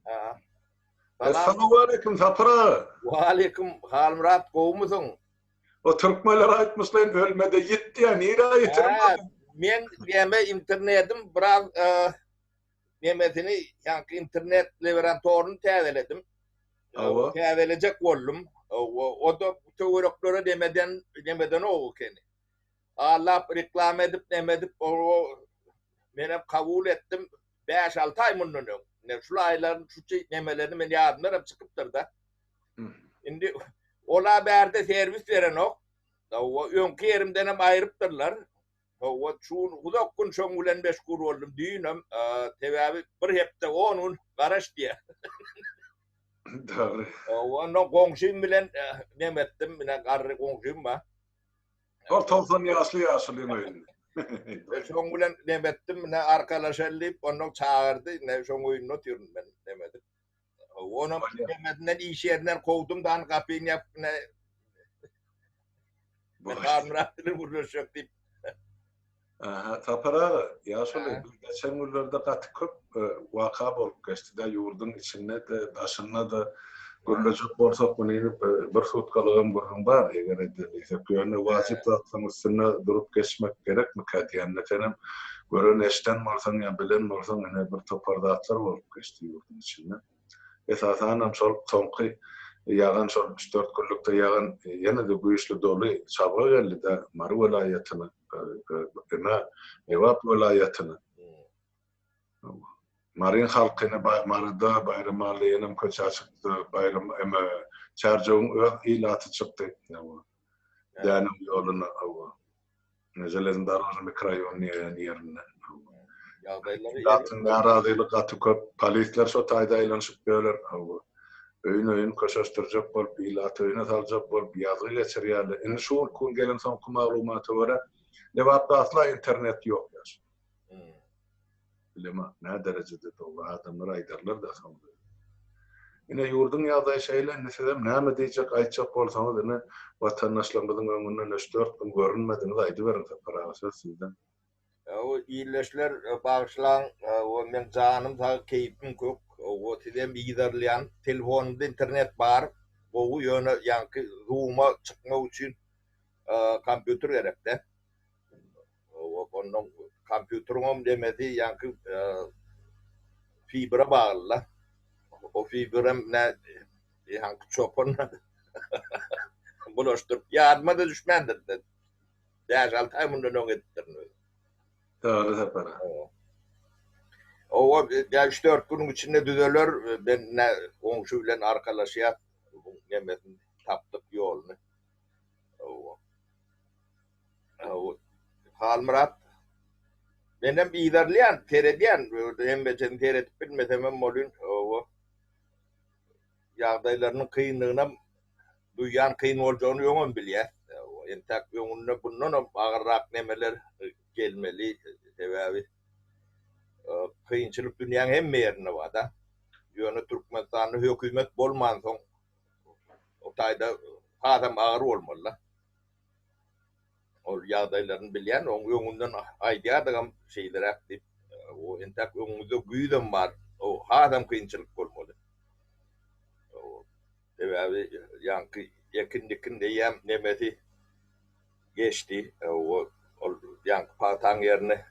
Ha. Esselamu aleyküm Tapra. Ve aleyküm Halmurat kovmuşsun. O Türkmenler aytmışlar ölmede gitti ya. Nire aytırma? Men diyeme internetim biraz nimetini yani internetle veren torunu teveledim. Tevelecek oldum. O da teorikleri demeden o kendi. Allah reklam edip demedip o benim kabul ettim. 5-6 ay bunun. Ne şu ayların şu nemelerini men yardımlar hep çıkıptır da. Şimdi ola berde servis veren o. O önkü yerimden hem ayırıptırlar. O şu uzak gün şoğulen meşgul oldum. Düğünüm tevabi bir hepte onun garaş diye. Doğru. Onun komşum bilen nemettim. Bine karı komşum var. O 90 yaşlı oyunu. Şoğulen nemettim. Ne arkadaşlarlayıp onu çağırdı. Ne şoğun oyunu diyorum ben demedim. Onu demedinden iş yerinden kovdum. Dan kapıyı yaptım. Ben Halmurat'ını vuruşuk deyip. Tapara yaşlı geçen günlerde katı köp vaka bolup geçti de yurdun içinde de taşınma da görülecek borsak bunu bir sutkalığım burun var eğer edilirse yani vacip zatın üstüne durup geçmek gerek mi katiyen efendim görün eşten varsan ya bilen varsan ne bir topardatlar bolup geçti yurdun içinde esasen hem sonki yağan 3-4 günlükte yağan yine de güçlü dolu çabuk geldi de Maru vilayetine Evap vilayetine Marin halkına Marada bayramalıyım kaça çıktı bayram ama çarjığın ilatı çıktı yani yoluna hava nezelen daraj mikrayon yerine Zaten narazılık atıp polisler şu tayda ilanışıp böyler hava öyn koşuşturacak bolup ilatı öýüne salacak bolup ýazy geçirýärler. Indi şu kun gelen soňky maglumaty görä Lewapda asla internet ýok ýaş. Bilema ne derecede dolu adamlar aydarlar da soňda. Ine ýurdun ýagdaýy şeýle nesem näme diýjek aýtjak bolsaňyz ine watandaşlarymyzyň öňünden 3-4 gün görünmediňiz aýdy berin separaýasy sizden. O iyileşler bağışlan o men canım ta keyfim kök o tidem giderleyen telefonda internet var o yöne yankı Zoom'a çıkmak için kompüter gerekte o onun kompüterim demedi yankı fibra bağlı o fibram ne yankı çopun bulaştırıp yardıma da düşmendir de derhal taymundan on ettirmiyor. Doğru separa. O ya 3-4 günün içinde düzeler ben ne komşuyla arkadaşıya yemedim taptık yolunu. O Halmurat benim ilerleyen terediyen hem becen teredip bilmesem molun o yağdaylarının kıyınlığına duyan kıyın olacağını yoğun bilye. Entak yoğunluğuna bundan ağırrak nemeler gelmeli sebebi kıyınçılık dünyanın hem yerine var da yönü Türkmenistan'ın hükümet bolman son o tayda adam ağır olmalı o yağdaylarını bilen onun yönünden aydiya da şeyler aktif o entak yönünde güydüm var o adam kıyınçılık olmalı o sebebi yankı yakın diyem nemeti geçti o yankı patan yerine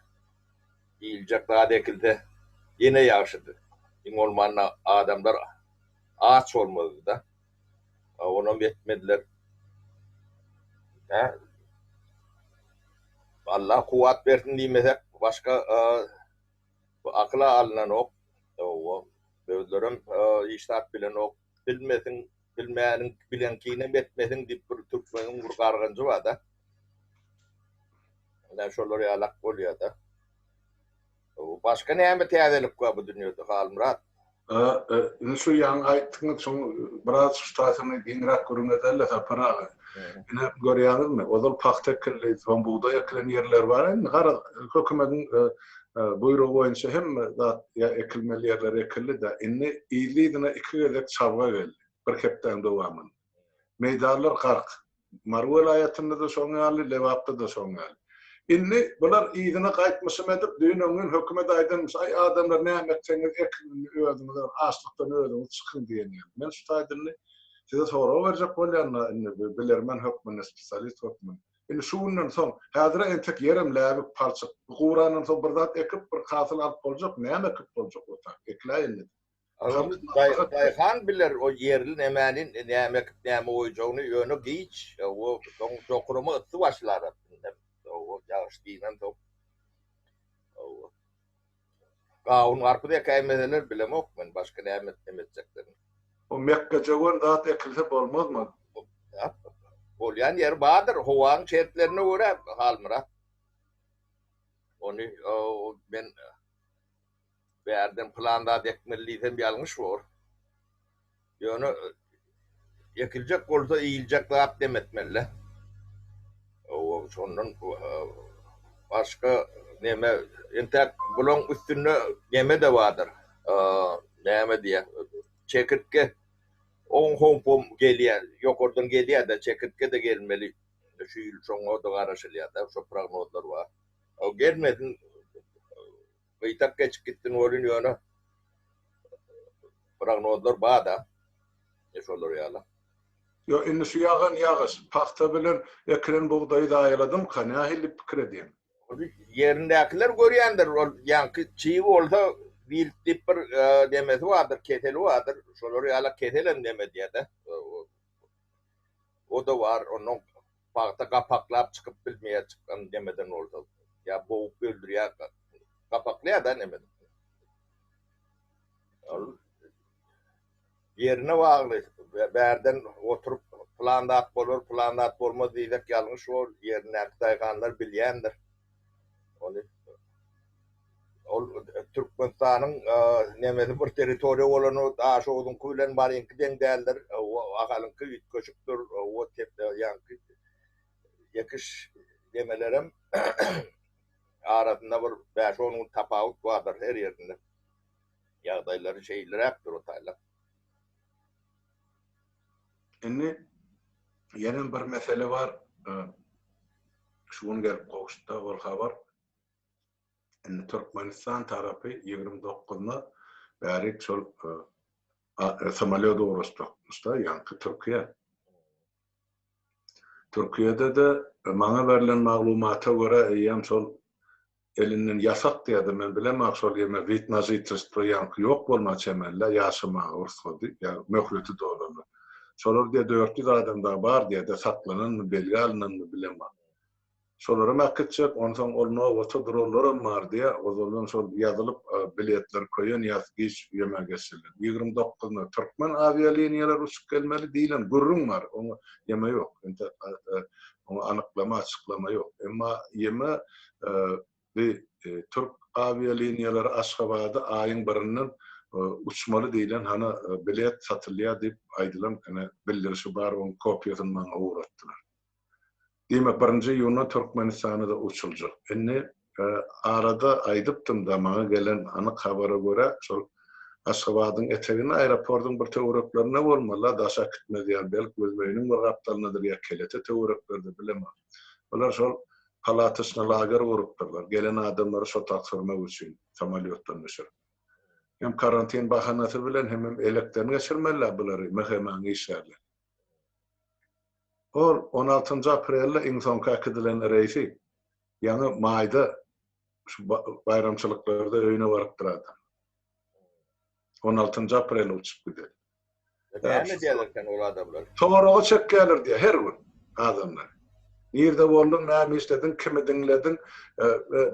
iyilecek daha dekildi yine yaşadı. İn olmanla adamlar ağaç olmadı da onu yetmediler. Allah kuvvet versin diyemesek başka akla alınan ok. Gözlerim iştahat bilen ok. Bilmesin, bilmeyenin bilenkine betmesin deyip bir Türkmenin bir kargancı var da. Ben şoları yalak oluyor da. Başka näme täzelik var bu dünyada Halmurat? Şu yan aytdyň soň biraz ştatyny dinrak görüňizler separa. Ine görýänizmi? Ozal paxta kirli, son buğday ekilen yerler bar. Gara hökümetiň buýrugy boýunça hem zat ekilmeli yerler ekildi da inni ýylydına 2 gezek çabga geldi. Bir hepden dowamyn. Meýdanlar gark. Maru vilayetinde de soň ýaly, Lewapda da soň ýaly. inni bular iyidine qaytmışım edip düýnüň hökümet aýdymyş, ay adamlar näme etseňiz ekin öldüňiz, açlykdan öldüňiz çykyn diýenler. Men şu taýdyny size soraw berjek bolýanna, bilermen hökmüne spesialist hökmüne. Inni şundan soň häzir entek ýerim läbi palçyk. Guranyň soň bir zat ekip bir hasyl alyp boljak, näme ekip boljak ota. Ekläýin. Dayhan bilir o yerli nemenin näme oýjagyny ýöne giç. O dokurumy ıtdy başlar. O ýaş diýen top. Gaun arpda käýmeler bilemok men başga näme demekjekler. O Mekke jogan zat ekilse bolmazmy? Bolýan yer badyr, howaň çertlerine görä halmyra. Onu ben berden planda dekmelliýden ýalňyş bor. Ýöne yekiljek bolsa iýiljek zat demetmeli. O şondan başga näme entek bulan üstüne näme de bardyr. Näme diýe? Çekirtke on hompom gelýär, ýokardan gelýär da çekirtke de gelmeli. Şu ýyl soňa da garaşylýar da, şu prognozlar bar. O gelmedin, gıytak geçip gittin olun ýöne prognozlar bar da. Şolar ýaly. Yo inni şu ýagan ýagys, paxta bilen ekren buğdaýy daýyladym, kana hilip pikir edýän. Yerindekiler görýändir, ol ýanky çiğ bolsa biltip bir demesi vardır, keteli vardır. Şolar ýaly ketelen deme diýär. O da var, onun paxta kapaklap çıkıp bilmeýär çykkan demeden olsa. Ya boğup öldürýär, kapaklaya da nemeden. Yerine bağlı. Berden oturup plandat bolur, plandat bolmaz diýmek ýalňyş bol. Yerine daýganlar bilýändir. Onu Türkmenistanyň nemesi bir territoriýa bolany aşoğdun küýlen barynky deň däldir. O agalynky köçükdir. O tepde ýanky ýekiş demelerem arasynda bir 5-10 tapawut bardyr her ýerinde. Ýagdaýlary şeýleräkdir o taýlar. Inni ýene bir mesele var. Şuň gelip gowuşdy ol habar. Inni Türkmenistan tarapy 29-na bärik şol samolyot ugruşdy. Ýanky Türkiýe. Türkiýede de maňa berilen maglumata görä ýa şol elinden yasak diýdi, men bilemok şol ýeme vitnajitrstvo ýanky ýok bolmaç emelle ýaşama ursady, ýa möhleti dolany. Şolar diýe 400 adam da bar diýe saklanan belge alynan bilemok. Şolary maketçek, ondan olma wata durullarym bar diýe, ozoldan şol ýazylyp biletler koýan ýazgyç ýeme geçirildi. 29-na Türkmen avialiniýalary uçup gelmeli diýilen gurrun bar, onu ýeme ýok. Onu anyklama, açıklama ýok. Emma ýeme bir Türk avialiniýalary Aşgabatda aýyň birinden uçmaly diýilen hana bilet satylýar diýip aýdylan bildirişi bar, onu kopýasyny maňa uğratdylar. Demek birinci ýylyna Türkmenistana uçuljak. Inni arada aýdypdym da maňa gelen anyk habara görä, şol Aşgabatyň etegine aeroportyň bir töwereklerine bolmaly, daşa gitmediýär, belki özbeýiniň bir gapdalynadyr ýa kelete töwerekleri bilemem. Olar şol palatysyna lager gurupdyrlar. Gelen adamlary şo taksirmek üçin samolyotdan düşür. Hem karantin bahanasy bilen hem elekden geçirmeliler bulary, mehemaň işlerler. Ol 16 aprelde insan kakidilen reisi ýa-ni maýda şu bayramçylyklarda öýüne baryp durady. 16 aprel uçup gider. Näme diýerler ol adamlar? Toraga çekgelir diýe her gün adamlar. Nirde boldun, näme işledin, kimi diňledin,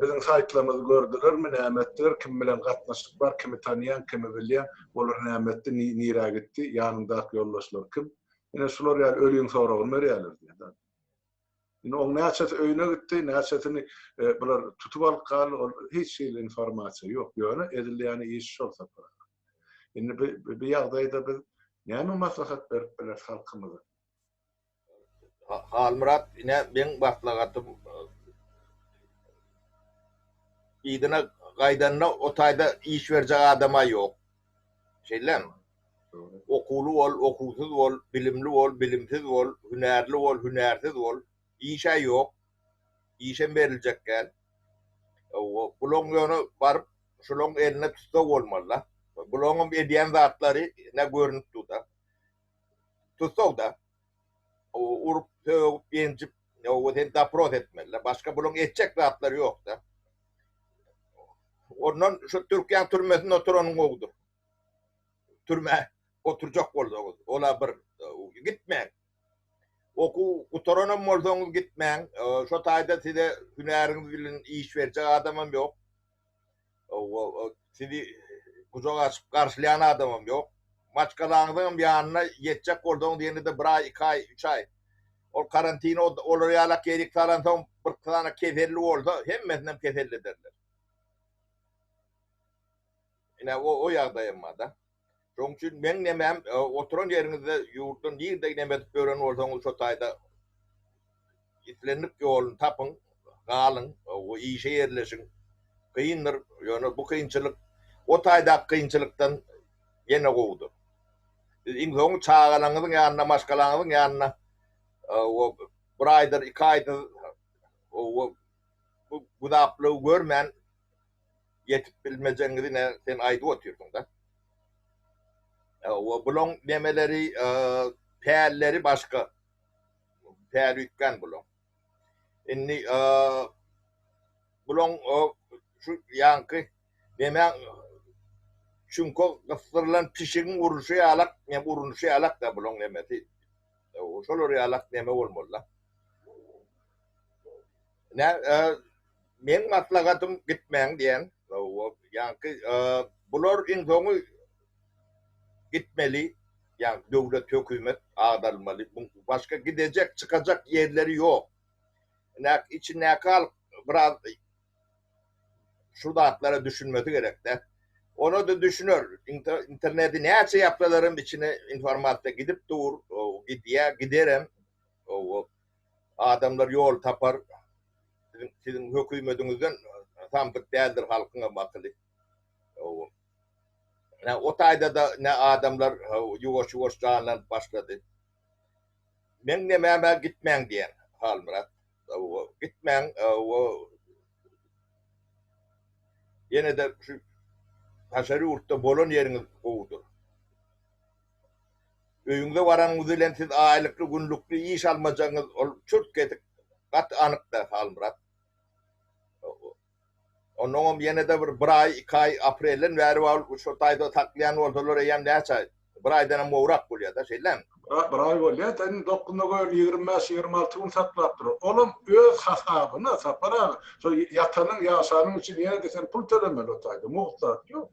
biziň saýtlarymyzy gördülermi, näme etdiler, kim bilen gatnaşyk bar, kimi tanýan, kimi bilýän, bolar näme etdi, nire gitdi, ýanyndaky ýoldaşlar kim? Ine şular ýaly ölüň soragyny berýärler diýe. Ine o näçe öýüne gitdi, näçetini bular tutup alyp gal, hiç şeýle informasiýa ýok. Ýöne edilýäni iş şol sapar. Ine bir ýagdaýda biz näme maslahat berip biler halkymyza? Halmurat ine ben başlagatym ýygyna gaýdanna o taýda iş berjek adama ýok. Şeýlem. Okulu bol, okusuz bol, bilimli bol, bilimsiz bol, hünärli bol, hünärsiz bol, işe ýok. işe verilecek gel. Bulon yonu varıp şulon eline tutsa olmalı. Bulonun ediyen zatları ne görünüp tuta. Tutsa da urup tövüp yencip o da prot etmeli. Başka bulon edecek zatları yok da. Ondan şu Türkiye'nin türmesinde oturanın oğudur. Türme oturacak oldu. Ola bir gitmeyin. Oku oturanın molduğunuz gitmeyin. Şu tayda size hüneriniz bilin iş verecek adamım yok. Sizi kucak açıp karşılayan adamım yok. Maçkalarınızın yanına yetecek olduğunuz yerine de 1 ay, 2 ay, 3 ay. O karantina olur yalak yedik falan son bir tane kefelli oldu. Hemmetinden kefelli derler. Yine o yağdayım da. Onun için ben nemem oturan yerinizde yurtun değil de nemet gören olduğunuz o tayda itlenip yolun tapın, kalın, o işe yerleşin. Kıyındır, yani bu kıyınçılık, o tayda kıyınçılıktan yine kovdu. İnsanın çağalanızın yanına, başkalarınızın yanına, o 1 aydır, 2 aydır, o bu daplığı görmeyen yetip bilmeyeceğinizi ne sen ayda oturuyorsun da. O bulon demeleri, peğerleri başka. Peğer yükkan bulon. Şimdi bulon şu yankı demen çünkü kıstırılan pişirin vuruşu yalak, ne vuruşu yalak da bulon demesi. O şolur yalak deme olmalı. Ne men maslahatım gitmeyin diyen. O yankı bulor insonu gitmeli. Yani devlet, hükümet ağdarmalı. Başka gidecek, çıkacak yerleri yok. İçine kal biraz şu dağıtlara düşünmesi gerek de. Onu da düşünür. İnterneti ne şey yaptılarım içine informasyon gidip dur. Giderim. Adamlar yol tapar. Sizin hükümetinizden sandık değildir halkına bakılı. O tayda da ne adamlar yuvaş canlanıp başladı. Ben demeye gitmeyin diyen hal Murat. Gitmeyin. Yine de şu haşarı urtta bolon yeriniz kovdur. Öyünde varanınızı ile siz aylıklı günlüklü iş almayacağınız Türkiye'de kat anık da hal Murat. Onun yine de 1 ay, 2 ay April'in veri var. Şu tayda taklayan oldular yem ne çay. 1 aydan muğrak oluyor da şeyler. 1 ay oluyor. Senin dokunda gör 25-26 gün saklap durur. Oğlum öz hasabına sapara. So yatanın yaşanın için yine de sen pul töremeli o tayda. Muhtaç yok.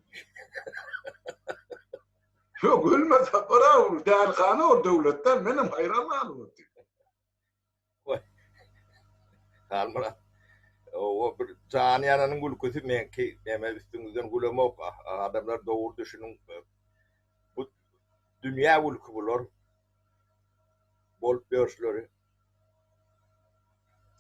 Yok gülme sapara. Değerkanı o devletten benim hayranlarım oldu. Murat. O bir caniyanın gülküsü menki deme üstünüzden gülemek adamlar doğru düşünün bu dünya gülkü bulur bol görsleri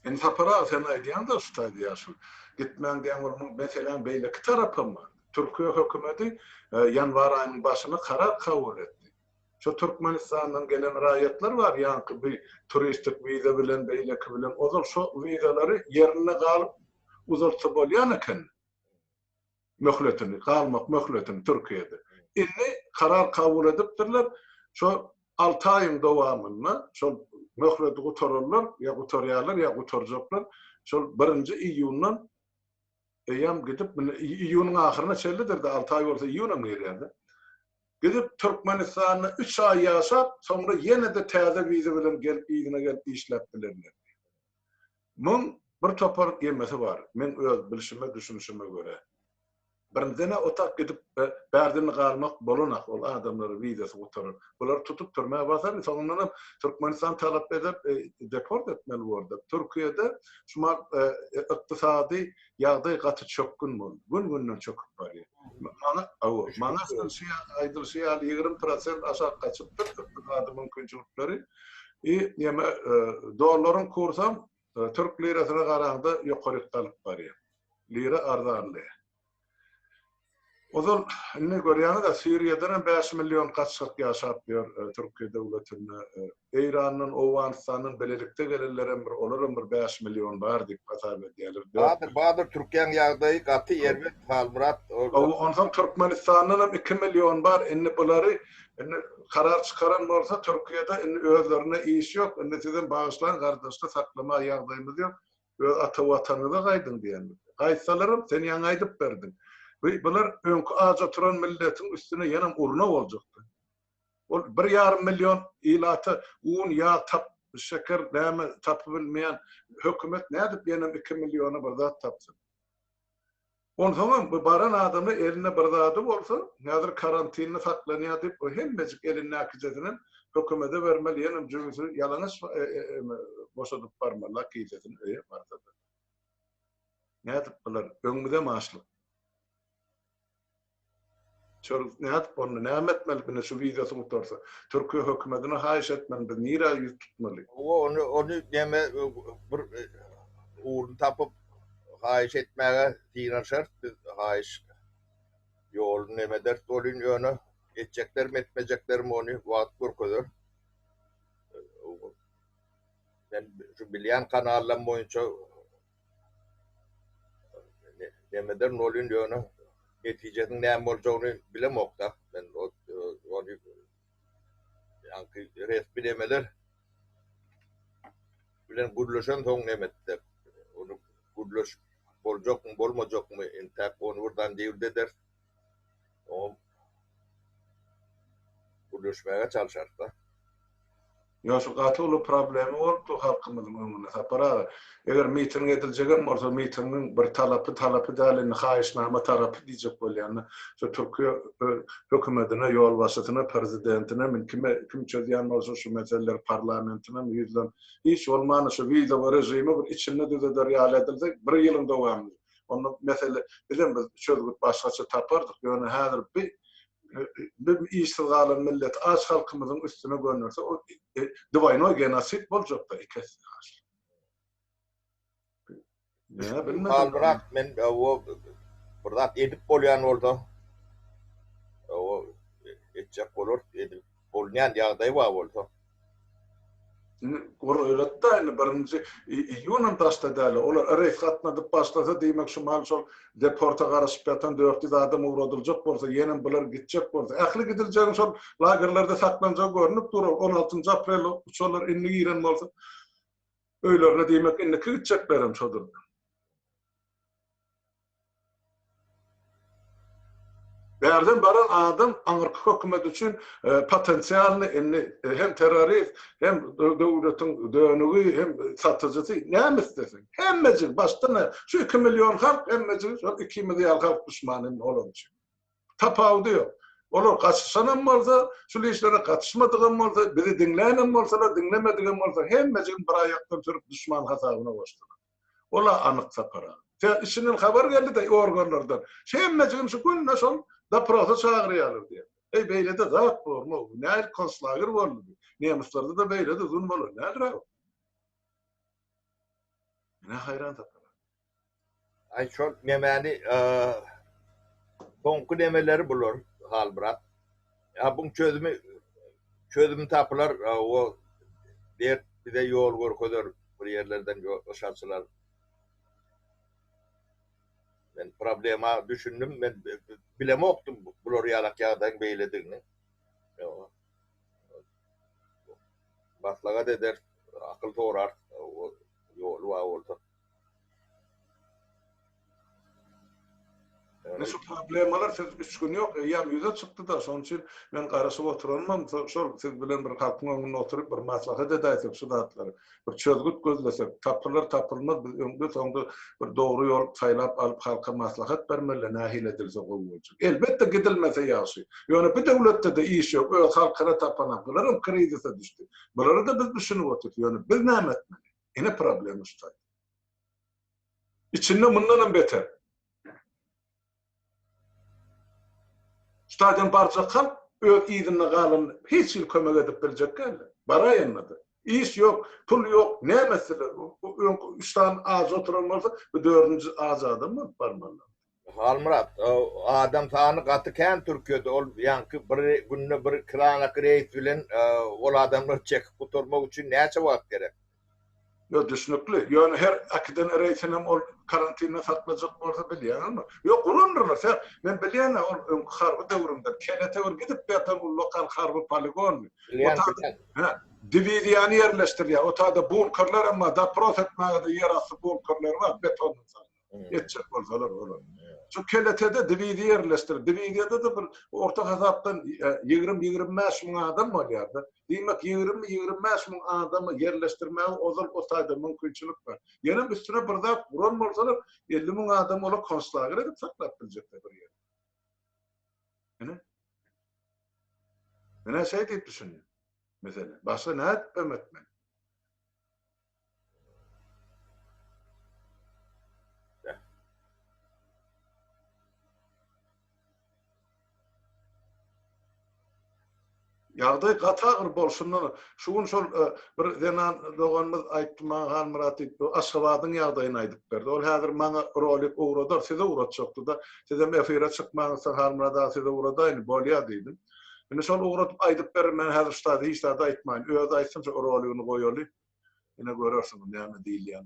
En sapara sen aydiyan da ustaydı ya şu gitmen diyen onun mesela böyle iki tarafı var. Türkiye hükümeti yanvar ayının başına karar kabul etti. Şu Türkmenistan'dan gelen rayetler var yani bir turistik vize bilen böyle bilen o zaman şu vizeleri yerine kalıp uzatsa bolyan eken möhletini kalmak möhletini Türkiye'de. İnni karar kabul edipdirler. Şu 6 ayın devamında şu möhleti gutorurlar ya gutoryalar ya gutorjoklar. Şu 1 iyundan eýem gidip iyunun ahyrına çellidir de 6 ay bolsa iyuna girýärdi. Gidip Türkmenistan'a 3 ay yaşap sonra yine de täze vize bilen gelip ýygyna gelip işläp bilerler. Mun bir topar gemesi var. Men öz bilişime, düşünüşüme göre. Birindene otak gidip berdini kalmak bolunak ol adamları vizesi oturur. Bular tutup turmaya basar. Sonundan Türkmenistan talep edip deport etmeli orada. Türkiye'de şuma iktisadi yağda katı çökkün mü? Gün çöküp var ya. Mana aydırşıya 20% aşağı kaçıptır. İktisadi mümkünçülükleri. Doların kursam Türk lirasına karağında yukarı kalıp var ya. Lira arzanlı. O zaman ne görýäni da Suriýadan 5 milyon gaçyk ýaşap diyor Türkiýe döwletine. İran'ın, Owanistan'ın belelikde gelenlerin bir olaryň bir 5 milyon bar diýip hasap edýärler. Bahadır Türkiýeň ýagdaýy gaty ýerbe Halmurat. Ondan Türkmenistan'ın 2 milyon bar. Indi bulary karar çıkaran bolsa Türkiýede özlerine iş yok. Indi sizin bağışlan gardaşda saklama ýagdaýymyz ýok. Öz ata watanyňyza gaýdyn diýenler. Gaýsalarym sen ýa aýdyp berdin. Bunlar öňkü az oturan milletin üstüne yanam urna olacaktı. O 1,5 milyon ilatı un, yağ, şeker, näme tapy bilmeýän hökümet nädip yanam 2 milyona bir zat tapsın. Ondan bu baran adamı eline bir zatı bolsa, nädir karantinini saklanýar diýip o hemmecik eline akıjatının hökümete bermeli yanam jüňüsü ýalanyş boşadyp barmalar kiýsetini öýe bardy. Nädip bular öňüde maşlyk. Çoruk nädip onu näme etmeli bine şu wideosy mutarsa. Türkiýe hökümetine haýyş etmeli, bir nira ýüz tutmaly. Onu näme bir uğurunu tapıp haýyş etmäge diýen şert, haýyş ýol näme der dolun ýöne etjekler mi etmejekler mi onu wagt görkezler. Ben şu bilýän kanallar boýunça näme der dolun ýöne neticenin näme boljagyny bilemokda. Ben onu ýa-ni resmi demeler bilen gurlaşan soň nämetdir. Onu gurlaş boljakmy bolmajakmy entäk onu burdan diýildi der. O gurlaşmaga çalşar da. Ya şu gatyly problemi bolupdy halkymyzyň öňüne sapara. Eger miting ediljegen bolsa mitingin bir talapy dälen haýyşnama tarapy diýjek bolýan. Şu Türkiýe hökümetine, ýol başçysyna, prezidentine, kim çözýän bolsa şu meseleler parlamentine ýüzden hiç bolmany şu video rejimi bir içinde düzeder ýaly edilsek 1 ýylyň dowamy. Onu mesele bilen biz çözgüp başgaça tapardyk. Ýöne häzir bir işsiz galan millet az halkymyzyň üstüne gönürse o dywayno genosit boljakda ikisi. Ne bilmedim. Halburak men o burada edip bolýan bolsa o etjek bolar edip bolýan ýagdaý bar bolsa. Öýletde birinji ýunam taşdadaly olar reýs gatnadyp başlasa diýmek şu mal şol deporta garaşyp ýatan 400 adam uğradyljak bolsa ýene bular gitjek bolsa ähli gidiljek şol lagerlerde saklanjak görünüp durur 16 aprel şolar inni giren bolsa öýlerine diýmek inni gitjeklerim şodur. Berden baran adam Amerika hökümeti üçin potensialny hem terörist hem döwletiň dönügi hem satyjysy näme istesin. Hemmejik başdan şu 2 milyon halk hemmejik 2 milyon halk düşmanyň bolýar. Tapawdy ýok. Olar gaçyşanan bolsa, şu işlere gatışmadygan bolsa, bizi dinlänen bolsa, dinlemedigen bolsa hemmejik bir aýakdan türüp düşman hasabyna başladylar. Olar anyk sapara. İşinin haber geldi de organlardan. Hemmejik şu günne şol da proses çağırýarlar diýip. Beýle de zat bolma, näil konslager boldy. Nemislarda da beýle de zulm bolar. Nädir? Ne hayran tapar. Ay şol nämäni soňky nemeleri bular Halmurat. Ya bu çözümü tapylar o bir de ýol görkezler bir ýerlerden ýoşarçylar. Ben problema düşündüm, ben bilemokdum bular ýalak ýagdaýyň beýledigini. Baslaga eder, akyl torar, ýol wa bolsa. Ne şu problemalar siz 3 gün ýok, ýam ýüze çykdy da, şoň üçin men garaşyp oturanmam. Şol siz bilen bir halkyň öňünde oturup bir maslahat edeýsek şu zatlary. Bir çözgüt gözlesek, tapylmaz biz öňde soňda bir dogry ýol saýlap alyp halka maslahat bermeli, nähil edilse goýuljak. Elbetde gidilmese ýaşy. Ýöne bir döwletde de iş ýok, öz halkyna tapanak. Bularym krizise düşdi. Bulary da biz düşünüp oturup, ýöne biz näme etmeli? Ene problem usta. İçinde mundan beter. Stadion barça halk öz ýygyna galan hiç il kömek edip biljek geldi. Baraýandy. İş ýok, pul ýok, näme mesele? Üçden az oturan bolsa, bu 4-nji az adam barmalar. Halmurat, adam sağını katıken Türkiye'de ol yankı bir günne bir kıranak reis bilen ol adamlar çekip kurtarmak için ne cevap gerek? Yo düşünüklü. Yani her akiden ereysinem ol karantina satmacak bolsa bilýän ama. Yo gurundurlar. Men bilýän ol harby döwründe kelete ur gidip beten ul lokal harby poligon. O ta ha diviziýany yerleşdirýär. O taada bunkerler ama da prosesmäde yer asy bunkerler var beton. Yetçek bolsalar olar. Şu keletede diviziýa yerleşdir. Diviziýada da bir orta hesapdan 20-25 müň adam bolýardy. Demek 20-25 müň adamy yerleşdirmäge ozal o taýda mümkinçilik var. Ýene üstüne bir zat buran bolsalar 50 müň adam ola konslager edip saklap biljekler bir ýer. Mene şey diýip düşünýär. Mesela başga näde ömetmen. Ýagdaý gatagır bolsundan şugun şol bir denan doganymyz aýtdyma Halmurat Aşgabatyň ýagdaýyny aýdyp berdi. Ol häzir maňa rolik uğradar, size uğratjakdy da sizem efire çykmaňyzda Halmurat size uğradaýyn bolýar diýdim. Mene şol uğratyp aýdyp ber men häzir ştada hiç zat aýtmaýyn. Öýde aýtsam şol roligini goýaly. Ine görersiň näme diýilýän.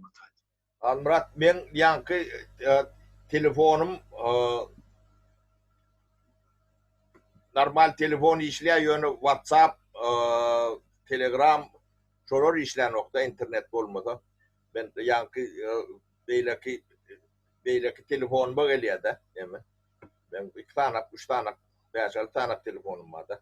Halmurat, men yankı telefonum normal telefon işleyen yönü WhatsApp, Telegram, şolar işleyen nokta internet olmadan. Ben yankı beyleki telefonuma geliyor da, değil mi? Ben 2 tane, 3 tane, 5-6 tane telefonum var da.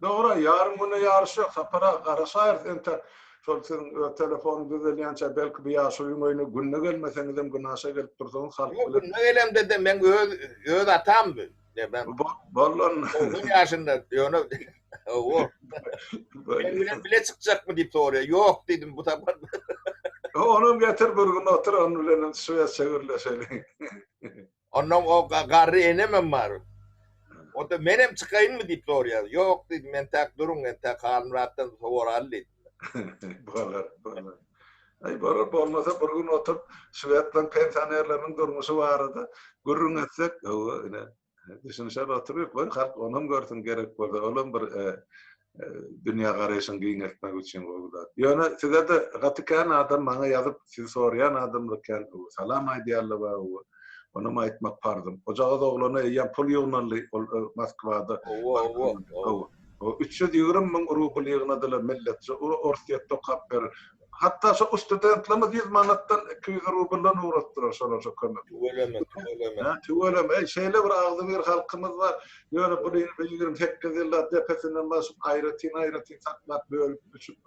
Doğru, yarın bunu yarışı yok. Para arasayır, ente şol sen telefonu düzelýänçe belki bir ýaş oýuny günne gelmeseňizem günnaşa gelip dursaňyz halk bilen. Günne gelem dedim, ben öz atam ben. Bollan. 10 yaşında ýöne o. Ben bile çıkacak mı diýip soruyor. Yok dedim bu taban. Onu getir bir gün otur onu bilen suya çevirleşelim. Ondan o garry enemem var. O da menem çıkayın mı diýip soruyor. Yok dedim, men tak durun, men tak Halmurat'tan soraly dedim. Bolar. Ay bolar bolmasa bir gün oturup Şwedlan pensionerleriň durmuşy barada gurrun etsek, ine düşünşär oturup var, halk onam görsün gerek bolsa, olam bir dünýä garaýşyny giňetmek üçin boldy. Ýöne size de gatykan adam maňa ýazyp sizi sorýan adamlykan salam aýdýarlar we onu aýtmak pardym. Ojağa da oglana ýa pul ýygnaly Moskwada. O 320 müň rubl ýygnadylar milletçe. Orsiýet tokap berir. Hatta şu studentlerimiz 100 manattan 200 rubelden uğrattılar şolar şu kömek. Tüveleme. Şeyle bir ağzı bir halkımız var. Ýöne bu 28 ýyllar depesinden başyp aýratyn saklap bölüp düşüp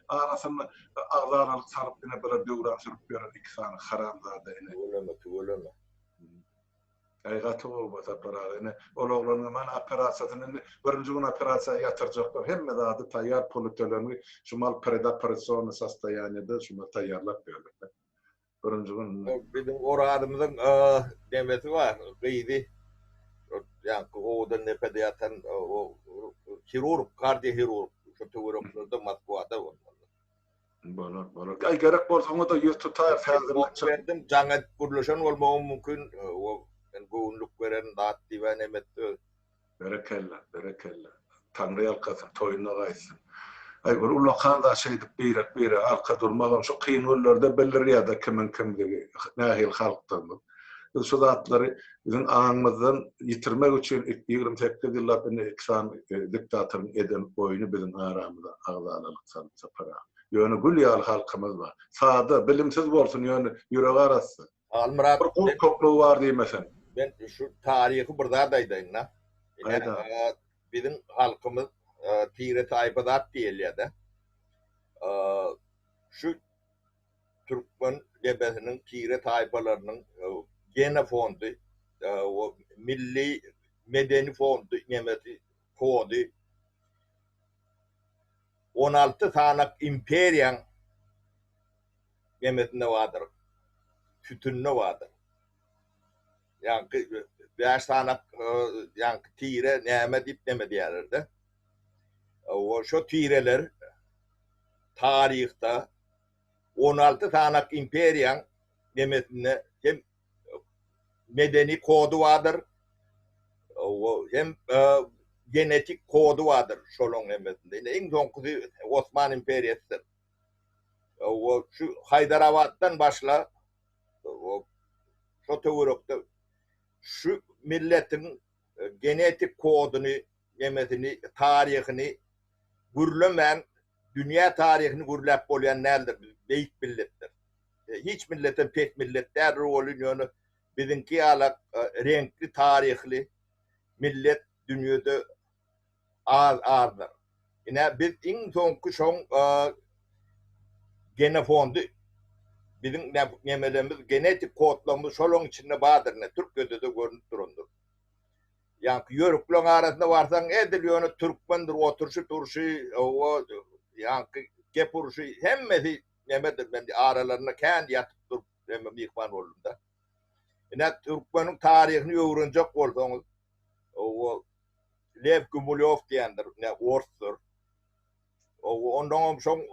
arasyny agzaralyk saryp ine bir döwran sürüp berer 2 sany haramzada ine. Tüveleme. Aýgaty bolmasa parany olaglaryň man operasiýasyny birinji gün operasiýa ýatyrjaklar. Hemme zady taýýar puly tölenmi şumal predaparatsion sastaýanyda şumal taýýarlap berdiler. Birinji gün bizim oradymyzyň demeti var. Gyýdy. Yani odan nepede ýatan o kirurg, kardiohirurg şu töwereklarda Moskvada bolmaly. Bolar. Ay gerek bolsa onda ýüz tutar häzir. Verdim jaňa gurulşan bolmagy mümkin. Goğunluk veren dat divan emetdi. Berekella. Tanrı ýalkasyn, toýuna gaýsyn. Ay bir ulakan da şey edip bire arka durmadan şu kıyın yollarda belirliyor da kimin kimdigi nahil halktan. Şu zatları bizim ağımızdan yitirmek için 28 yıllar eksan diktatörün eden oyunu bizim aramızda ağzalalık sapara. Yani gülyal halkımız var. Sağda bilimsiz olsun yani yüreği arası. Halmurat kokluğu var diye mesela. Ben şu tarihi burada daydayım na. Bizim halkımız tire tayfadat değil ya da. Şu Türkmen gebesinin tire tayfalarının gene fondu, o milli medeni fondu, nemeti kodu 16 tane imperyan nemetinde vardır. Tütünne vardır. Yani 5 tane yani tire nemet ipneme diyorlardı. O şu tireler tarihte 16 tane imperyan nemetine hem medeni kodu vardır. Hem genetik kodu vardır şolon emesinde. En sonkusu Osman İmperiyası'dır. Şu Haydarabad'dan başla şu teorikte şu milletin genetik kodunu, emesini, tarihini gürlemen, dünya tarihini gürlep olayan nedir? Beyik millettir. Hiç milletin pek milletler rolünü bizimki alak renkli, tarihli millet dünyada azdır. Yine biz en sonki son genofondu. Bizim nemelerimiz genetik kodlamız şolun içinde vardır. Türkiye'de de görünüp durundur. Yani yörüklerin arasında varsan ediliyor, Türkmendir, oturuşu, turşu, yani gepuruşu, hemmesi nemedir, ben aralarına kendi yatıp durup, demem ihvan olduğunda. Yine Türkmen'in tarihini öğrenecek olsanız, Lev Gumulyov diyendir, ne Ors'tur. Ondan son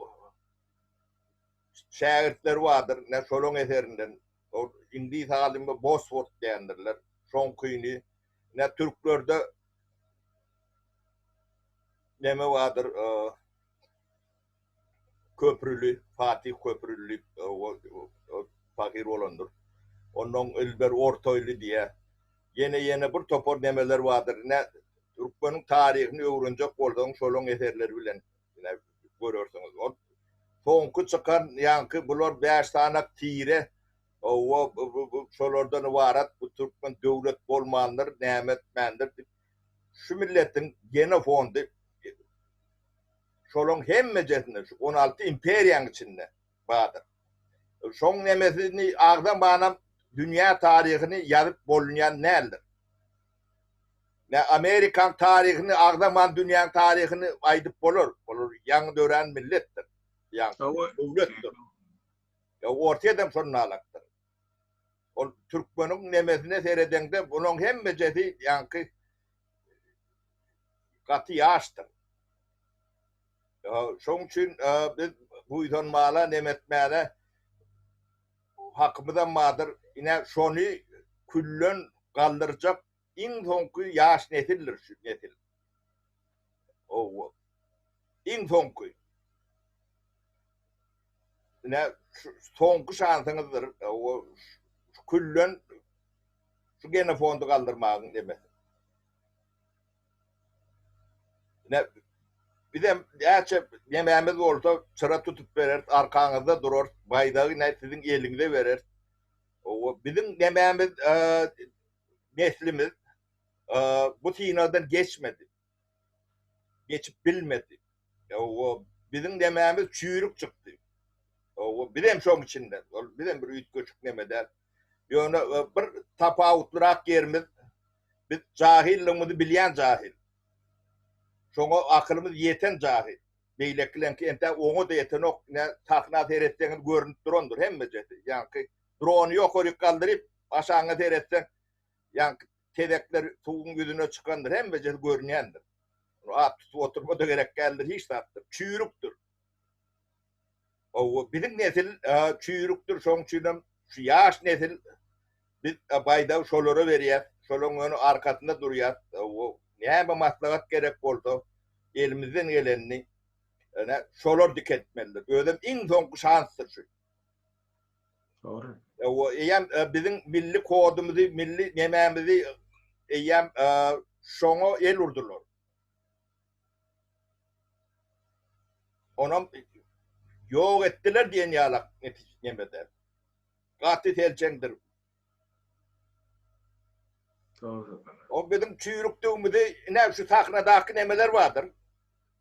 şairler vardır, ne şolun eserinden, İngiliz halinde Bosworth diyendirler, son kıyını, ne Türklerde neme vardır, Köprülü, Fatih Köprülü, fakir olandır. Onun Ilber Ortoylu diye yine bir topor nemeler vardır. Ne Türkmen'in tarihini öğrenecek olduğun şolun eserleri bilen görüyorsunuz. Sonku çıkan yankı bunlar 5 tane tire şolardan varat bu Türkmen devlet olmayanlar nimetmendir. Şu milletin genofondu şolun hemmecesinde şu 16 imperiyanın içinde vardır. Son nemesini ağzdan bağlam dünya tarihini yazıp bolunan nedir? Ne Amerikan tarihini ağzdan dünyanın tarihini aydıp bolur. Yan dören millettir. Yani devlettir. Ortaya sonuna alaktır. O Türkmen'in nemesine seyredende bunun hemmecesi yankı katı yaştır. Şunun için biz bu yüzden mala nemetmeye hakkımızdan vardır. Yine şunu küllen kaldıracak en sonku yaş nesildir şu nesil. En sonku. Yine sonku şansınızdır. Küllen şu genofondu kaldırmağın demek. Yine bir de yemeğimiz olsa sıra tutup verir, arkanızda durur, baydağı ne sizin elinize verir. Bizim yemeğimiz, neslimiz bu sinadan geçmedi. Geçip bilmedi. Bizim yemeğimiz çüyrük çıktı. Bizim şunun içinde, bizim bir üç küçük nemeden. Yani bir tapavutlurak yerimiz, biz cahilliğimizi bilen cahil. Şoňa akylymyz yeten jahil. Beýleklenki ente oňa da yeten ok ne takna teretden görünüp durandyr hemmejeti. Ýani drone ýokaryk galdyryp aşaňa teretden ýani tedekler suwun ýüzüne çykandyr hemmejeti görünýändir. At tutup oturmada gerek geldir hiç tatdyr. Çüýrükdir. Bizim nesil çüýrükdir. Şoň üçin şu ýaş nesil biz baýda şolara berýär. Şolaryň arkasynda durýar. Näme maslahat gerek bolsa elimizden gelenini şolar diketmelidir. Özüm en sonku şanstır şu. Doğru. Bizim milli kodumuzu, milli yemeğimizi şoňa el urdular. Onam yok ettiler diyen yalak neticemede. Gaty telçengdir. Doğru. O bizim çüyrüktüğümüzde ne şu saknadaki nemeler vardır.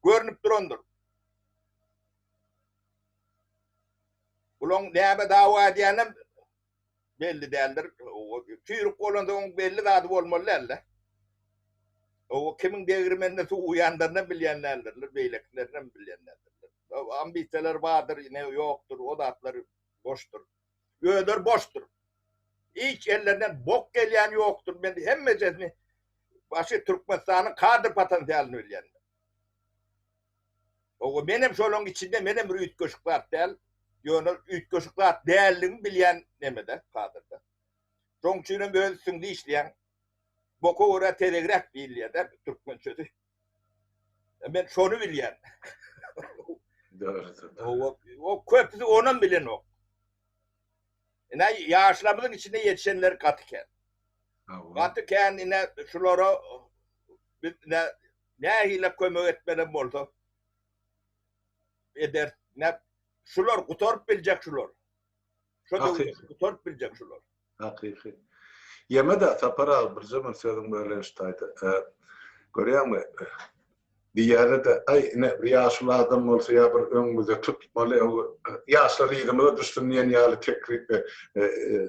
Görünüp durandır. Ulan neme dava ediyenim belli değildir. Çüyrük olanda belli dadı olmalı elle. O kimin devirmenine su uyandığını bilenlerdir. Beyleklerine bilenlerdir. Ambisyeler vardır yine yoktur. O da atları boştur. Öder boştur. Hiç ellerinden bok gelen yoktur. Ben de hem mecesini başı Türkmenistan'ın kadr potansiyelini öleyen. O benim şolun içinde benim bir üç köşkler değil. Yani üç köşkler değerliğini bilen nemede kadrda. Soňçynyň özüňde işleýän boka ora telegraf bilýär türkmen sözü. Men şonu bilýär. Doğru. O köpüsü onun bilen o. Ine yaşlarımızın içinde yetişenler katıken. Katıken ine şulara ne hile kömök etmeden oldu. Eder. Ne şular kutarıp bilecek şular. Kutarıp bilecek şular. Hakiki. Yeme de tapara bir zaman sözüm böyle iştaydı. Görüyor musun? Diğeri de ne yaşlı adam olsa ya bir önümüze tutmalı. Yaşlı yığımda düştüğünden yağlı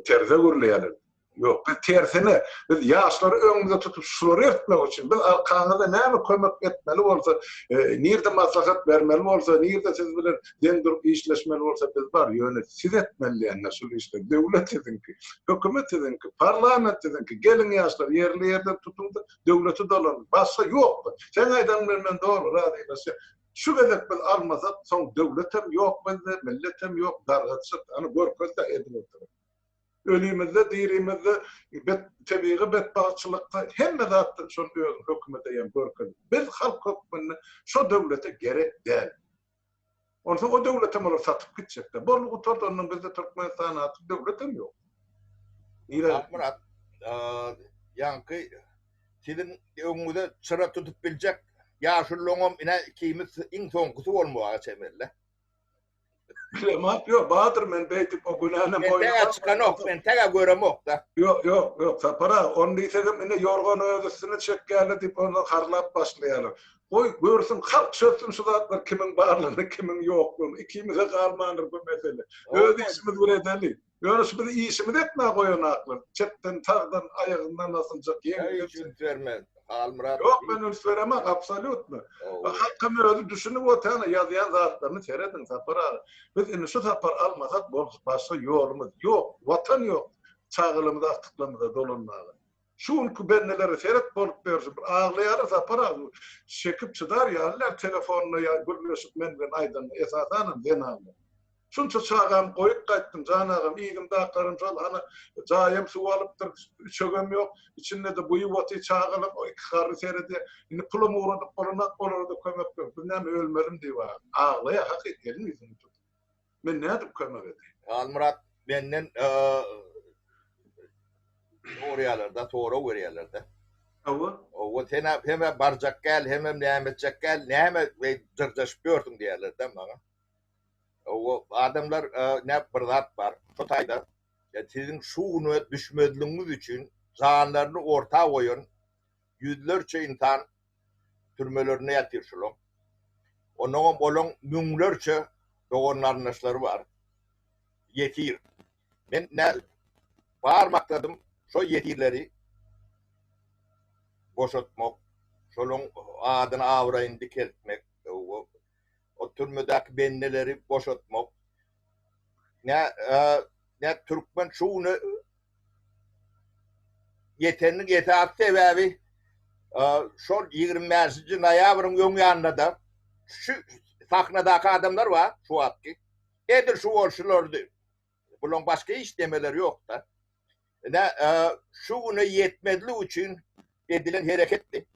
terze vurlayalım. Yok, biz tersine, biz yaşları önümüze tutup şuları etmek için, biz arkanıza ne mi koymak etmeli olsa, nerede maslahat vermeli olsa, nerede siz bilir, dendurup işleşmeli olsa biz var, yönet, siz etmeli yani, nasıl işte, devlet edin ki, hükümet edin ki, parlament edin ki, gelin yaşlar, yerli yerde tutun da, devleti dolanın, başka yok. Sen aydan vermen doğru, radıyla sen. Şu kadar biz almasak, son devletim yok, milletim yok, dargatsak, hani görközde edin oturur. Ölümüzde, dirimizde, tebiği bedbahtçılıkta, hem de zaten son hükümete yan görközde. Biz halk hükümünü şu devlete gerek değil. Ondan o devlete mi satıp gidecek de. Borlu kutardı onun bizde Türkmenistan'a atıp devletim yok. Murat, yankı, sizin önünüzde sıra tutup bilecek, yaşlığım yine ikimiz in sonkusu olmuyor çemirle. Bilemem, yok, Bahadır men beytip o günahına boyunca. Ben tega çıkan yok, ben tega görem yok da. Yok, sapara, onu diysegim yine yorgan özüsünü çekkerle deyip onu harlap başlayalım. Oy, görsün, halk çözsün şu zatlar kimin varlığını, kimin yokluğunu, ikimize kalmandır bu mesele. Öz işimiz bir edeli. Yönüşümüzü işimiz etme koyun aklın. Çetten, tağdan, ayağından nasılcak yeni. Hiç vermez. Yok, ben üst veremem, absolut mu? Hakkım özü düşünüp o tane yazıyan zatlarını seyredin sapara. Biz indi şu sapar almasak başka yolumuz yok, vatan yok. Çağılımıza, aktıklımıza dolunmalı. Şunku ben neleri seyret bolup versin. Ağlayarı sapara, çekip çıdar ya, telefonla ya, gülmeşik menden aydan esasanım den ağlayar. Şunça çağam koyup qayttım, canağım, iyigim dağlarım şol, ana cayım su alıptır, çögem yok, içinde de buyu vatı çağılım, o iki karı seyredi, yine pulum uğradık, orada kömek yok, ben ölmelim diye var. Ağlaya hak et, elin yüzünü tut. Ben ne edip kömek edeyim? Murat, benden doğru yerlerde. O hem barcak gel, hem nehmetcek gel, nehmet ve dırdaş biyordum diyerlerden bana. O adamlar ne bırdat var. Sotayda sizin şunu düşmedliğiniz için zamanlarını orta koyun. Yüzlerce insan türmelerine yatır şulun. Onun bolon münlerce doğanların işleri var. Yetir. Ben ne bağırmaktadım. Şu yetirleri boşaltmak. Şulun adını avrayın dikeltmek. O türmedeki benneleri boşaltmak. Ne Türkmen şunu yeterli yeter sebebi şu 20. noyabrın ön yanında da şu sahnadaki adamlar var şu atki. Edir şu olşulardı. Bunun başka iş demeleri yok da. Şunu yetmediği için edilen hareketli.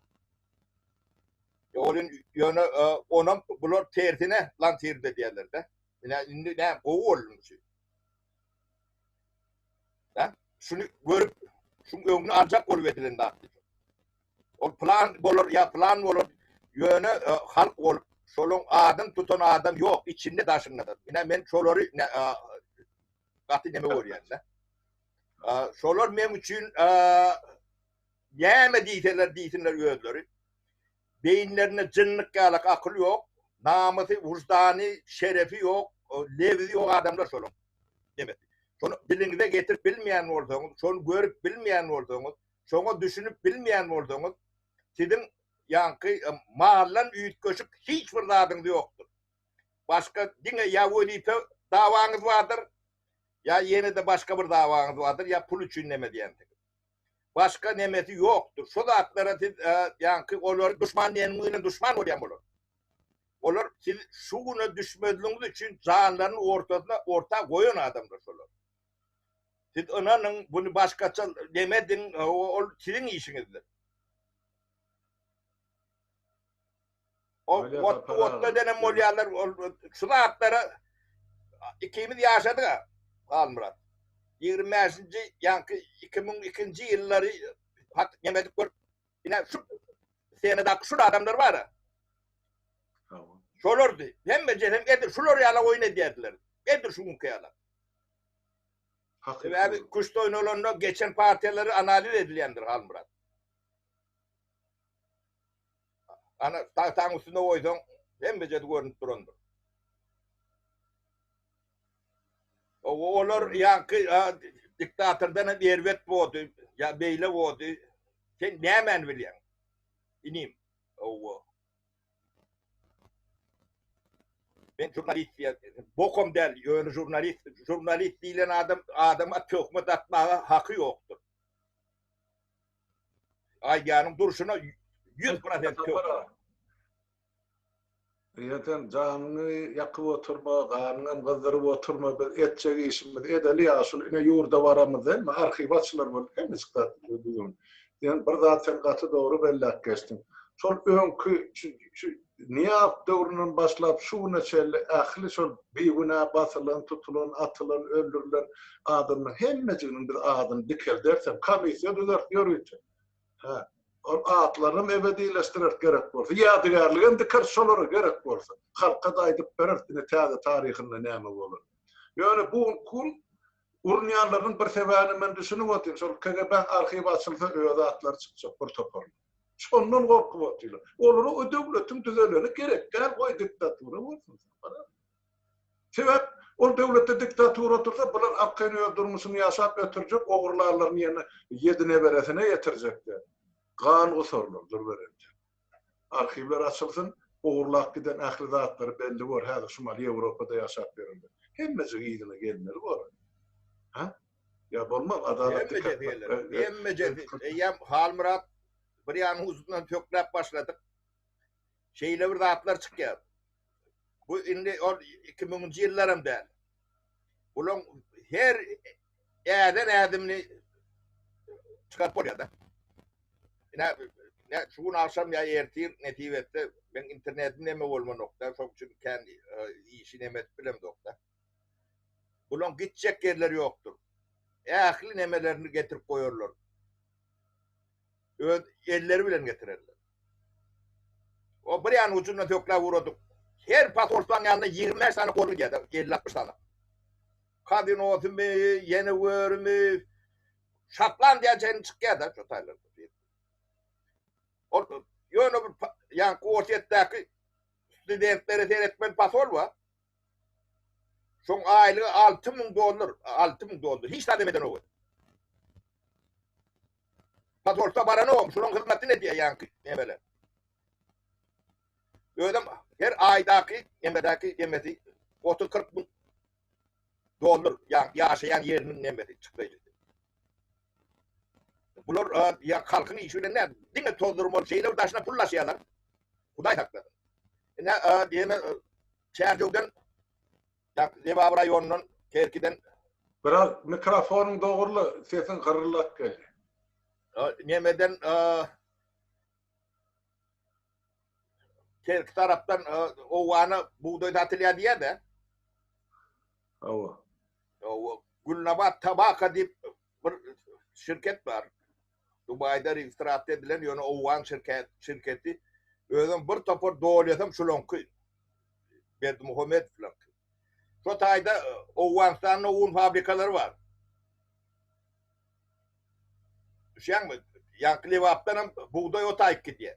Onun yönü onun bunlar tersine lan terdi diyorlar da. Ne o olmuş. Şunu görüp şunu önüne ancak görüvedilen de. O plan olur yönü halk olur. Şolun adam tutan adam yok içinde taşınmadı. Yine ben şoları katı neme var yani. Şolar benim için yeme deysenler gözleri. Beyinlerine cınlık kalak akıl yok. Namısı, vicdanı, şerefi yok. Levzi yok adamlar şolun. Demek. Şunu dilinize getirip bilmeyen olduğunuz, şunu görüp bilmeyen olduğunuz, şunu düşünüp bilmeyen olduğunuz, sizin yankı mahallen üyüt köşük hiçbir dadınız yoktur. Başka yine ya velife davanız vardır, ya yeni de başka bir davanız vardır, ya pul için neme diyendir. Başka nemeti yoktur. Şu zatlara yankı olur, düşman diyenliğine düşman oluyan olur. Olur, siz şuna düşmediğiniz için canlarının ortasına orta koyun adamdır şöyle. Siz ananın bunu başkaça demedin, o sizin işinizdir. O Öyle otla denen molyalar, şuna atlara ikimiz yaşadık ha, Almurat. 25. yankı 2002. yılları hat yemedik gör. Yine şu senede şu adamlar var ya. Tamam. Şolordu. Hem beceren edir şolor yala oyun ederdiler. Edir şu münkeyalar. Ve abi kuşta oyun olanla geçen partileri analiz edilendir Almurat. Ana tahtanın üstünde oysan hem beceri görünüp durandır. Olar yankı diktatörden ervet boğdu, ya beyle boğdu. Sen ne hemen biliyorsun? İneyim. Ben jurnalist ya, bokum der, öyle jurnalist değilen adama töhmet atmaya hakkı yoktur. Ayganın duruşuna 100% töhmet. Yeten canını yakıp oturma, kanının kızdırıp oturma, etçek işimiz, edeli yaşıl, yine yurda varamız değil mi? Arxivatçılar var, hem de çıktı. Yani bir zaten katı doğru belli geçtim. Sol önkü, niye dövrünün başlayıp şu neçeli, ahli sol biğuna basılan, tutulan, atılan, öldürülen adamın, hemmecinin bir adını dikel dersem, komisyon düzelt yürüyecek. Ha. Atlarım ebedileştirir gerek bolsa, ýadygarlygyny dikir şolara gerek bolsa, halka da aýdyp bererdi täze taryhynda näme bolar. Ýöne bu kul urnýanlaryň bir sebäbini men düşünüp otyrym. Şol KGB arxiw açylsa öýde atlar çykjak bir topar. Şondan gorkup otyrlar. Olary o döwletiň düzelmeli gerek. Gel goý diktatura bolsun. Sebäp ol döwletde diktatura tursa bular akkyny durmuşyny ýaşap ötürjek, ogurlarlaryň ýene ýedine beresine ýetirjekler. Gan usorlar berende. Arxivler açılsın, oğurlak giden ahli zatları belli var. Hadi Şumali Avrupa'da yaşap verildi. Hemmesi iyiliğine gelmeli var. Ha? Ya bolmaz adalet dikkat. Hemmece Halmurat bir yan huzurundan töklep başladık. Şeyle bir zatlar çıkıyor. Bu indi 2000'nji yıllarımda. Bulun her adamni çıkart bolyada. Ne şu gün akşam ya ertir netivette ben internetin neme olma nokta çok çünkü kendi işini emet bilem nokta. Bunun gidecek yerleri yoktur. Ahli nemelerini getirip koyuyorlar. Elleri bile getirirler. O bir yan ucuna tökla vurduk. Her patortan yanında 25 tane kolu geldi. 50-60 tane. Kadın olsun mu, yeni vör mü, şaplan diyeceğini çıkıyor da şu taylarda. Yönü yani ortayaktaki studentlere seyretmen pasol var. Son aylığı $6,000. Hiç de demeden o. Pasolsa bana ne olmuş? Şunun hizmeti ne diye yankı emele. Öyle her aydaki emeti $30-40,000 yani yaşayan yerinin emeti çıktı. Bunlar ya halkın işiyle ne? Dine tozdurmalı şeyler taşına pullaşıyorlar. Kuday hakkı. Ne diyeme Çercuk'tan Zebab rayonunun Kerki'den Biraz mikrofonun doğrulu sesin kırılak geldi. Nime'den Kerki taraftan ovana buğday tatlıya diye de o Gülnabat Tabaka diye bir şirket var. Dubai'de registrasyon edilen yani ovan şirketi özüm bir topar doğulyasam şulonku Berdi Muhammed falan. Şu tayda Ovanstan'ın un fabrikaları var. Düşen mi? Yankı Levap'tan buğday otayık gidiyor.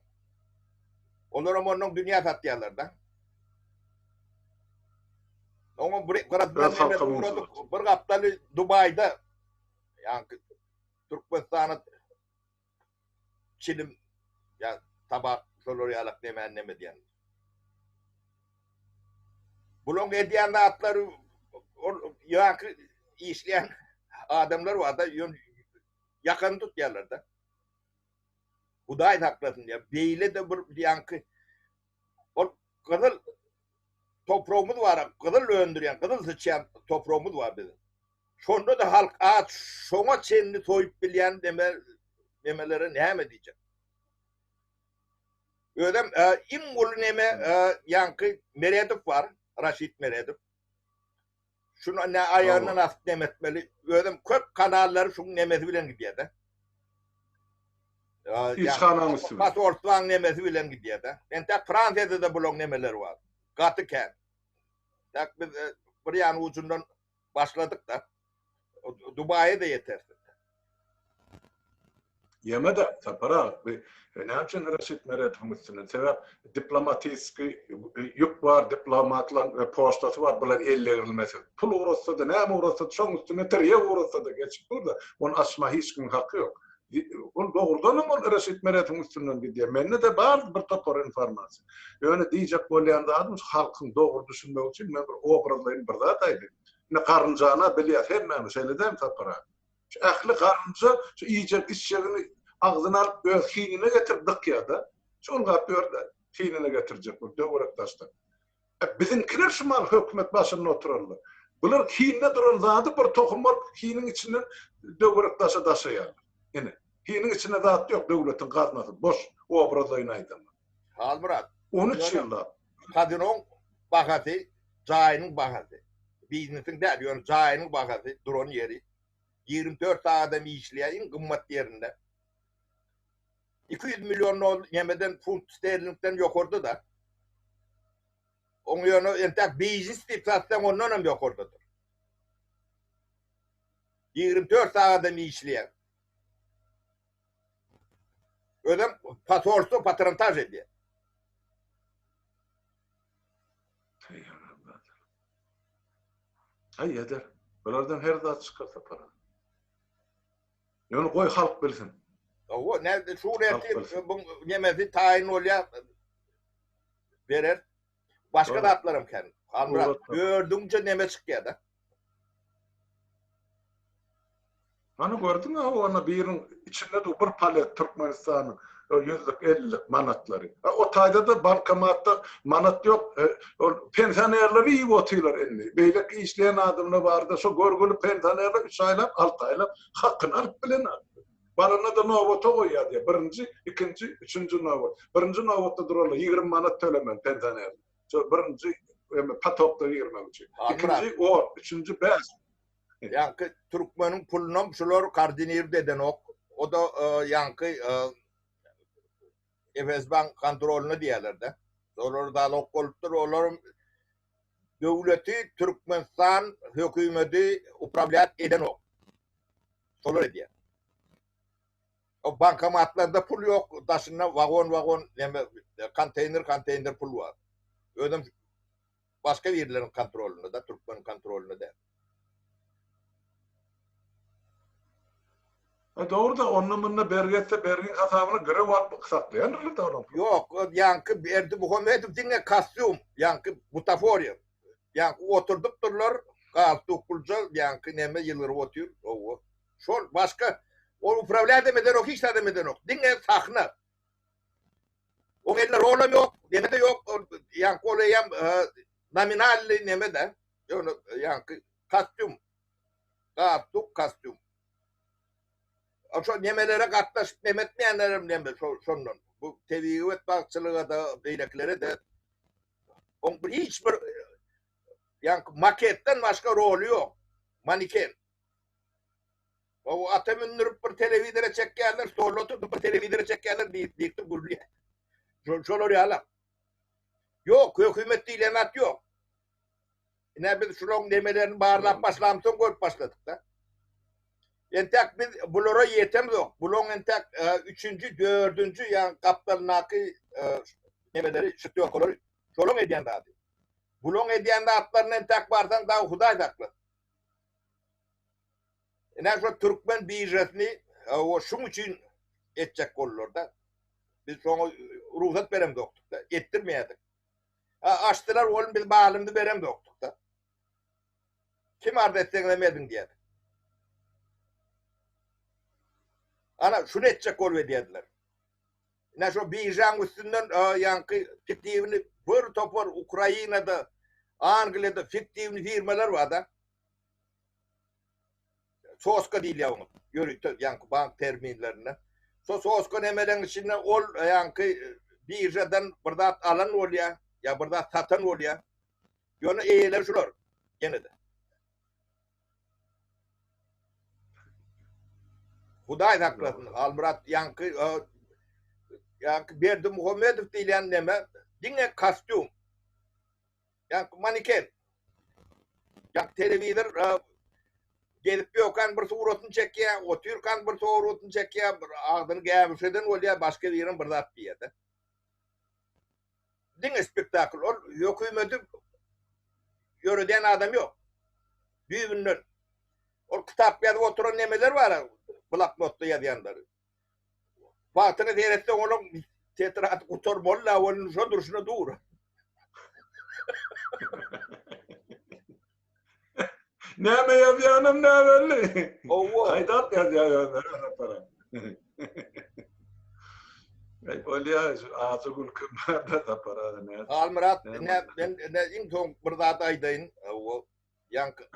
Onların onun dünya satıyorlardan. Ama bir kaptalı Dubai'de yankı Türkmenistan'ın Çilim ya tabak soloryalık demen ne mi diyen. Bulun ediyen atları yankı işleyen adamlar var da yakın tut yerlerde. Huday haklasın ya. Beyle de bir yankı o kızıl toprağımız var. Kızıl öndüren, kızıl sıçayan toprağımız var bizim. Şonda da halk aç şoňa çenini toyup bilýän demelere näme diýjek? Ödem im bolu neme yankı Meredip var. Raşit Meredip. Şunu ne ayağından asıp demetmeli. Ödem köp kanalları şunu nemesi bilen gidiyor da. Hiç kanalmışsın. Pasportvan nemesi bilen gidiyor da. Ente Fransa'da da bulon nemeleri var. Katıken. Tak biz bir yan ucundan başladık da. Dubai'ye de yetersiz. Yeme de tapara ne için Raşit Meredip'in sebep diplomatiki yük var, diplomatlar postası var, bunlar ellerilmesi. Pul uğrasa da ne uğrasa da şoň üstüne teriye uğrasa da geçip durda. Onun asma hiç gün hakkı yok. On doğrudan mı Raşit Meredip'in üstünden gidiyor. Menne de var bir topar informasyon. Yani diyecek bolýan adamız halkın doğru düşünmek için men bir obrazlaryny bir zat aýdyp. Ne karıncana bilýär hemme meseleden tapara. Ähli garynja şu iýje işçegini agzyna alyp öz hinine getirdik ya da. Şol gapýarda hinine getirjek bu döwrekdaşlar. Bizimkiler şumal hökümet başynda oturarlar. Bular hinine duran zaty bir tohumlar hinin içinden döwrekdaşa daşaýar. Ene hinin içinde zat ýok döwletin gaznasy boş obrazlaryny aýdym. Halmurat. 13 ýylda Kadynyň bahasy, jaýynyň bahasy. Biznesin däl ýöne jaýynyň bahasy, duran ýeri. 24 adam işleyen gımmat yerinde. 200 milyon yemeden funt sterlinkten yok orada da. Onun yönü entek biznes tipsattan ondan hem yok oradadır. 24 adam işleyen. Ödem patorsu patrontaj ediyor. Ay eder. Bulardan her zat çıkarsa para. Yani koy halk bilsin. O ne sureti bu yemezi tayin olya verir. Başka da atlarım kendim. Almurat gördüğünce neme çıkıyor da. Hani gördün mü ona birin içinde de bir palet Türkmenistan'ın 150 manatları. O tayda da bankamatta manat yok. Pensionerleri iyi otuyorlar elini. Beylek işleyen adamla vardı. Şu görgülü pensionerler 3 aylar 6 aylar hakkını alıp bilen aldı. Barına da novota koyuyor diye. Birinci, ikinci, üçüncü novot. Birinci novotta dururlar. 20 manat tölemen pensioner. Birinci patokta 20 için. İkinci 10, üçüncü 5. Yankı Türkmen'in pulunum şular kardinir deden ok. O da yankı Efesban kontrolünü diyorlar da. Onlar da lokaldır. Onlar devleti Türkmenistan hükümeti upravlat eden ok. Solar ediyor. O bankamatlarda pul yok. Taşına vagon konteyner pul var. Ödem başka yerlerin kontrolünde de Türkmen'in kontrolünde de. Doğru da onunla bergette bergin kasabını göre var saklayan da onu. Yok, yankı berdi bu konuda dinle kastüm, yankı butaforya. Yankı oturduk durlar, kalktık kulca, yankı neme yılları otuyor, o. Şol başka, o upravlar demeden yok, hiç demeden yok. Dinle sahne. O eller oğlam yok, neme de yok, yankı olayam nominalli neme de, yankı kastüm, kalktık kastüm. Şu nemelere katlaşıp nemetmeyenlerim neme sondan. Bu tevivet bakçılığa da beyleklere de hiçbir yani maketten başka rolü yok. Maniken. O atamın bir televizyona çekerler, sorlotu bir televizyona çekerler dikti buraya. Şöyle oraya yok, hükümet değil emat yok. Ne biz şu nemelerin bağırlap başlamsın koyup başladık da. Entek biz bulara yetemiz yok. Bulon entek 3. 4. yani kaptanlaki nemeleri çıtıyor kolori. Şolon ediyen de adı. Bulon ediyen de atlarının entek vardan daha huday daklı. Ne şu Türkmen bijetini o şun için edecek kollarda. Biz sonra ruhsat verem doktuk da. Ettirmeyedik. Açtılar oğlum biz bağlımdı verem doktuk da. Kim arda etsenlemedin diyedik. Ana şunu edecek kol dediler. Ne şu Bijan üstünden yankı fiktivni bir topar Ukrayna'da, Angliya'da fiktivni firmalar var da. soska değil ya onu. Yürütü yankı bank terminlerine. Soska nemeden içinde ol yankı birjadan burada alan oluyor ya burada satan oluyor. Yonu eğiler şular gene de. Huday haklasın. Almurat yankı Berdi Muhammedov diyen neme dinle kostüm. Yankı maniken. Yankı televizör gelip yokan bir suratını çekiyor, o Türkan bir suratını çekiyor, ağzını gämişeden oluyor, başka bir yerin bir zat diyedi. Dinle spektakl, o hükümeti yürüden adam yok. Düğünler. O kitap yazıp oturan nemeler var, bloknotta yazıyanları. Vaktini deyretse onun tetrat kutormolla, onun şu duruşuna dur. Näme yazýanam näberli? Owo. Haýdat yazýanlar para. Olya ağzı gülkümde de para ne? Almurat ne in son bir zat aýdyn, o yankı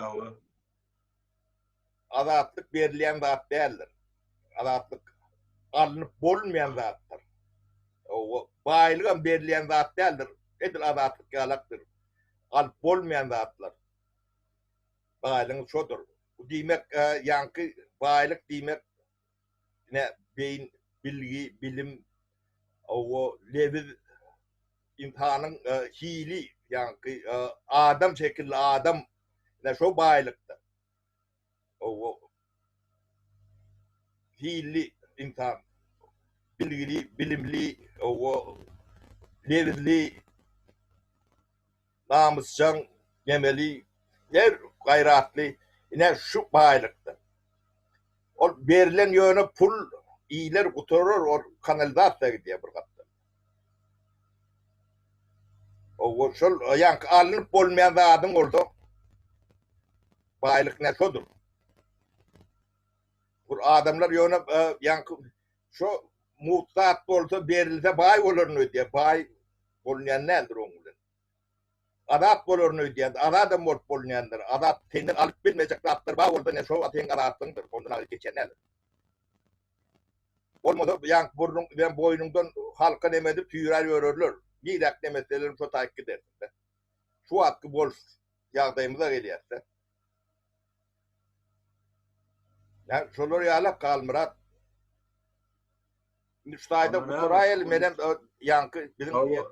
azatlık verilen zat değildir. Azatlık alınıp bolmayan zattır. O baylığa verilen zat değildir. Edil azatlık yalaktır. Alıp bolmayan zatlar. Baylığın şodur. Bu demek yankı baylık demek ne beyin bilgi bilim o leviz imtihanın hili yankı adam şekilli adam ne şu baylıktır. O hili imtihan bilgili bilimli o levizli namuscan yemeli her gayratlı yine şu baylıktır. O verilen yöne pul iyiler kuturur o kanalizasya gidiyor bir katta. O şol yankı alınıp olmayan da adım oldu. Baylık ne şodur. Bu adamlar yöne yankı şu muhtaç olsa verilse bay olur diye bay olmayan nedir onun? Adat bolurnu diye, adam bol bolmayandır. Adat senin alıp bilmeyecek zatlar bağ oldu ne şu atın adattındır. Ondan alıp geçenler. Olmadı yank burnun ben boynundan halka demedi tüyler yörürler. Gidak demeselerin şu takip edersin. Şu hakkı bol yağdayımıza geliyorsa. Yani şolar yalak kalmırat. Müstahide bu Kurayel benim yankı bizim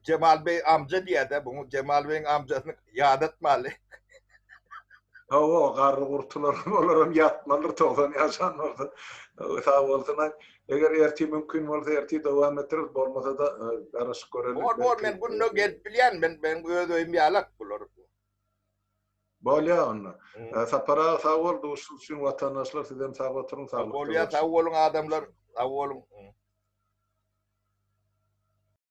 Cemal Bey amca diye de bunu Cemal Bey'in amcasını yad etmeli. O garry gurtular olaram yatmalar toğdan yaşanırdı. Sağ olsunlar. Eger erti mümkün bolsa erti dowam ettirip bolmasa da garaşyk görelim. Bol men bunu gelip bilýän ben öýdüň ýalak bular. Bolýa onu. Sapara sağ ol dostum vatandaşlar sizden sağ oturun sağ olun. Bolýa sağ olun adamlar sağ olun.